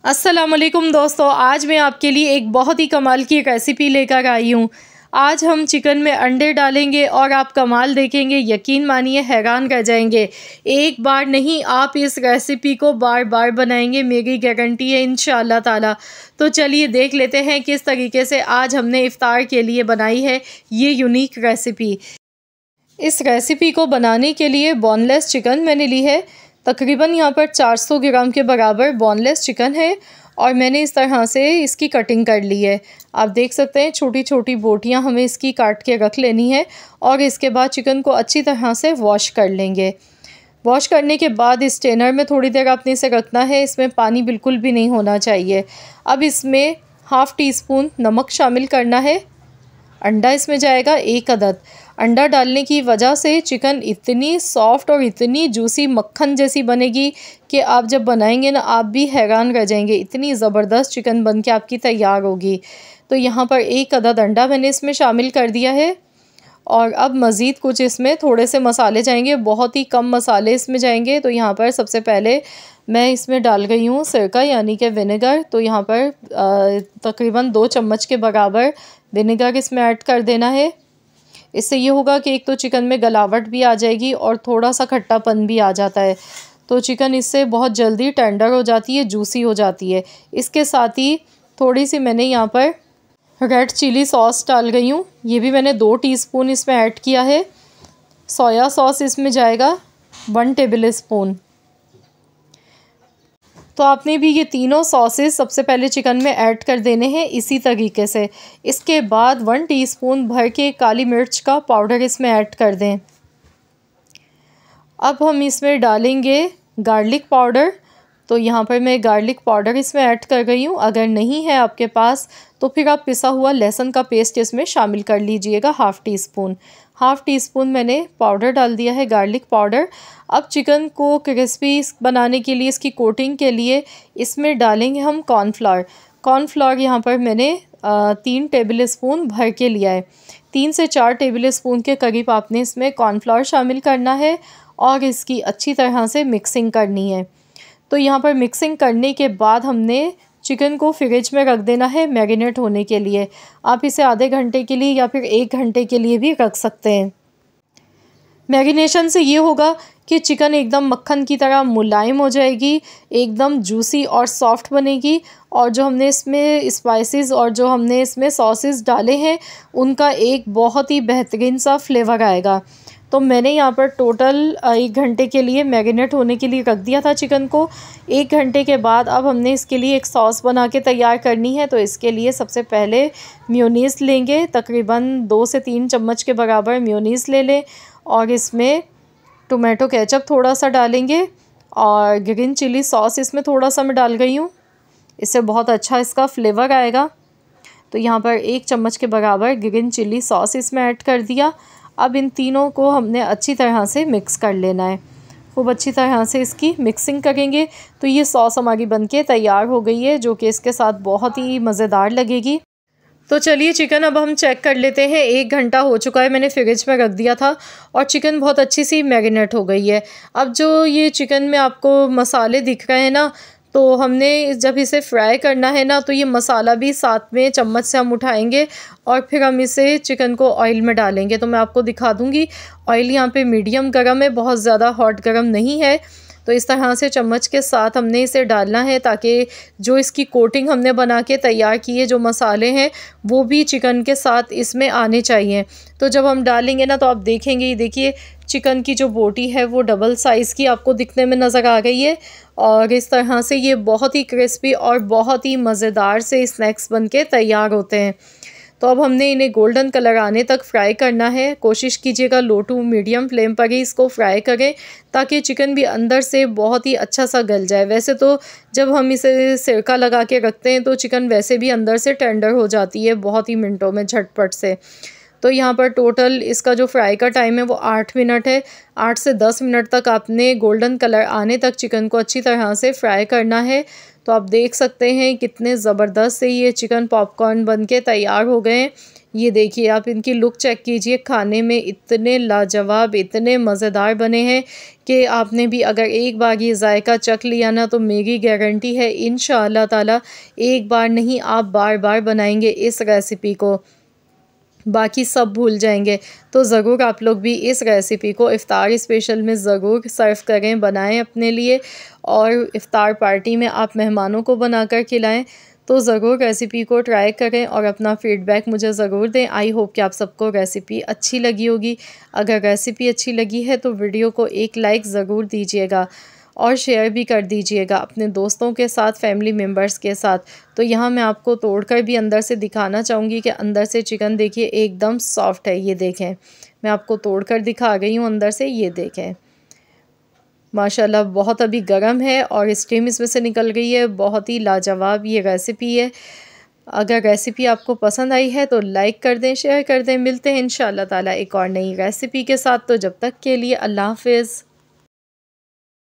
अस्सलाम वालेकुम दोस्तों, आज मैं आपके लिए एक बहुत ही कमाल की रेसिपी लेकर आई हूँ। आज हम चिकन में अंडे डालेंगे और आप कमाल देखेंगे, यकीन मानिए हैरान रह जाएंगे। एक बार नहीं, आप इस रेसिपी को बार बार बनाएंगे, मेरी गारंटी है इंशाअल्लाह ताला। तो चलिए देख लेते हैं किस तरीके से आज हमने इफ्तार के लिए बनाई है ये यूनिक रेसिपी। इस रेसिपी को बनाने के लिए बोनलेस चिकन मैंने ली है। तकरीबन यहाँ पर 400 ग्राम के बराबर बोनलेस चिकन है और मैंने इस तरह से इसकी कटिंग कर ली है। आप देख सकते हैं छोटी छोटी बोटियाँ हमें इसकी काट के रख लेनी है और इसके बाद चिकन को अच्छी तरह से वॉश कर लेंगे। वॉश करने के बाद इस स्ट्रेनर में थोड़ी देर आपने इसे रखना है, इसमें पानी बिल्कुल भी नहीं होना चाहिए। अब इसमें हाफ़ टी स्पून नमक शामिल करना है। अंडा इसमें जाएगा 1 अदद। अंडा डालने की वजह से चिकन इतनी सॉफ्ट और इतनी जूसी मक्खन जैसी बनेगी कि आप जब बनाएंगे ना आप भी हैरान रह जाएंगे। इतनी ज़बरदस्त चिकन बन के आपकी तैयार होगी। तो यहाँ पर 1 अदद अंडा मैंने इसमें शामिल कर दिया है और अब मज़ीद कुछ इसमें थोड़े से मसाले जाएंगे, बहुत ही कम मसाले इसमें जाएंगे। तो यहाँ पर सबसे पहले मैं इसमें डाल गई हूँ सिरका यानी कि विनेगर। तो यहाँ पर तकरीबन 2 चम्मच के बराबर विनेगर इसमें ऐड कर देना है। इससे ये होगा कि एक तो चिकन में गलावट भी आ जाएगी और थोड़ा सा खट्टापन भी आ जाता है, तो चिकन इससे बहुत जल्दी टेंडर हो जाती है, जूसी हो जाती है। इसके साथ ही थोड़ी सी मैंने यहाँ पर रेड चिली सॉस डाल गई हूँ, ये भी मैंने 2 टीस्पून इसमें ऐड किया है। सोया सॉस इसमें जाएगा 1 टेबल स्पून। तो आपने भी ये तीनों सॉसेस सबसे पहले चिकन में ऐड कर देने हैं इसी तरीके से। इसके बाद 1 टीस्पून भर के काली मिर्च का पाउडर इसमें ऐड कर दें। अब हम इसमें डालेंगे गार्लिक पाउडर। तो यहाँ पर मैं गार्लिक पाउडर इसमें ऐड कर गई हूँ। अगर नहीं है आपके पास तो फिर आप पिसा हुआ लहसुन का पेस्ट इसमें शामिल कर लीजिएगा, हाफ़ टी स्पून मैंने पाउडर डाल दिया है, गार्लिक पाउडर। अब चिकन को क्रिस्पी बनाने के लिए, इसकी कोटिंग के लिए इसमें डालेंगे हम कॉर्नफ्लावर यहाँ पर मैंने 3 टेबल स्पून भर के लिया है। 3 से 4 टेबल स्पून के करीब आपने इसमें कॉर्नफ्लावर शामिल करना है और इसकी अच्छी तरह से मिक्सिंग करनी है। तो यहाँ पर मिक्सिंग करने के बाद हमने चिकन को फ्रिज में रख देना है मैरिनेट होने के लिए। आप इसे आधे घंटे के लिए या फिर 1 घंटे के लिए भी रख सकते हैं। मैरिनेशन से ये होगा कि चिकन एकदम मक्खन की तरह मुलायम हो जाएगी, एकदम जूसी और सॉफ्ट बनेगी और जो हमने इसमें स्पाइसेस और जो हमने इसमें सॉसेस डाले हैं उनका एक बहुत ही बेहतरीन सा फ्लेवर आएगा। तो मैंने यहाँ पर टोटल 1 घंटे के लिए मैरिनेट होने के लिए रख दिया था चिकन को। 1 घंटे के बाद अब हमने इसके लिए एक सॉस बना के तैयार करनी है। तो इसके लिए सबसे पहले मेयोनीज़ लेंगे, तकरीबन 2 से 3 चम्मच के बराबर मेयोनीज़ ले लें और इसमें टोमेटो केचप थोड़ा सा डालेंगे और ग्रीन चिली सॉस इसमें थोड़ा सा मैं डाल गई हूँ, इससे बहुत अच्छा इसका फ्लेवर आएगा। तो यहाँ पर 1 चम्मच के बराबर ग्रीन चिली सॉस इसमें ऐड कर दिया। अब इन तीनों को हमने अच्छी तरह से मिक्स कर लेना है, खूब अच्छी तरह से इसकी मिक्सिंग करेंगे। तो ये सॉस हमारी बनके तैयार हो गई है, जो कि इसके साथ बहुत ही मज़ेदार लगेगी। तो चलिए चिकन अब हम चेक कर लेते हैं। 1 घंटा हो चुका है, मैंने फ्रिज में रख दिया था और चिकन बहुत अच्छी सी मैरिनेट हो गई है। अब जो ये चिकन में आपको मसाले दिख रहे हैं ना, तो हमने जब इसे फ्राई करना है ना तो ये मसाला भी साथ में चम्मच से हम उठाएंगे और फिर हम इसे चिकन को ऑयल में डालेंगे। तो मैं आपको दिखा दूँगी, ऑयल यहाँ पे मीडियम गर्म है, बहुत ज़्यादा हॉट गर्म नहीं है। तो इस तरह से चम्मच के साथ हमने इसे डालना है ताकि जो इसकी कोटिंग हमने बना के तैयार की है, जो मसाले हैं वो भी चिकन के साथ इसमें आने चाहिए। तो जब हम डालेंगे ना तो आप देखेंगे, ये देखिए चिकन की जो बोटी है वो डबल साइज़ की आपको दिखने में नज़र आ गई है और इस तरह से ये बहुत ही क्रिस्पी और बहुत ही मज़ेदार से स्नैक्स बन के तैयार होते हैं। तो अब हमने इन्हें गोल्डन कलर आने तक फ्राई करना है। कोशिश कीजिएगा लो टू मीडियम फ्लेम पर ही इसको फ्राई करें ताकि चिकन भी अंदर से बहुत ही अच्छा सा गल जाए। वैसे तो जब हम इसे सिरका लगा के रखते हैं तो चिकन वैसे भी अंदर से टेंडर हो जाती है बहुत ही मिनटों में, झटपट से। तो यहाँ पर टोटल इसका जो फ्राई का टाइम है वो 8 मिनट है। 8 से 10 मिनट तक आपने गोल्डन कलर आने तक चिकन को अच्छी तरह से फ्राई करना है। तो आप देख सकते हैं कितने ज़बरदस्त से ये चिकन पॉपकॉर्न बन के तैयार हो गए हैं। ये देखिए, आप इनकी लुक चेक कीजिए, खाने में इतने लाजवाब, इतने मज़ेदार बने हैं कि आपने भी अगर एक बार ये जायका चख लिया ना, तो मेरी गारंटी है इंशाअल्लाह ताला एक बार नहीं आप बार-बार बनाएंगे इस रेसिपी को, बाकी सब भूल जाएंगे। तो ज़रूर आप लोग भी इस रेसिपी को इफ़्तार स्पेशल में ज़रूर सर्व करें, बनाएं अपने लिए, और इफ़्तार पार्टी में आप मेहमानों को बनाकर खिलाएं। तो ज़रूर रेसिपी को ट्राई करें और अपना फ़ीडबैक मुझे ज़रूर दें। आई होप कि आप सबको रेसिपी अच्छी लगी होगी। अगर रेसिपी अच्छी लगी है तो वीडियो को एक लाइक ज़रूर दीजिएगा और शेयर भी कर दीजिएगा अपने दोस्तों के साथ, फैमिली मेम्बर्स के साथ। तो यहाँ मैं आपको तोड़कर भी अंदर से दिखाना चाहूँगी कि अंदर से चिकन देखिए एकदम सॉफ्ट है। ये देखें, मैं आपको तोड़कर दिखा गई हूँ अंदर से, ये देखें माशाल्लाह बहुत अभी गर्म है और स्टीम इसमें से निकल गई है। बहुत ही लाजवाब ये रेसिपी है। अगर रेसिपी आपको पसंद आई है तो लाइक कर दें, शेयर कर दें। मिलते हैं इंशाअल्लाह ताला एक और नई रेसिपी के साथ। तो जब तक के लिए अल्लाह हाफ़िज़।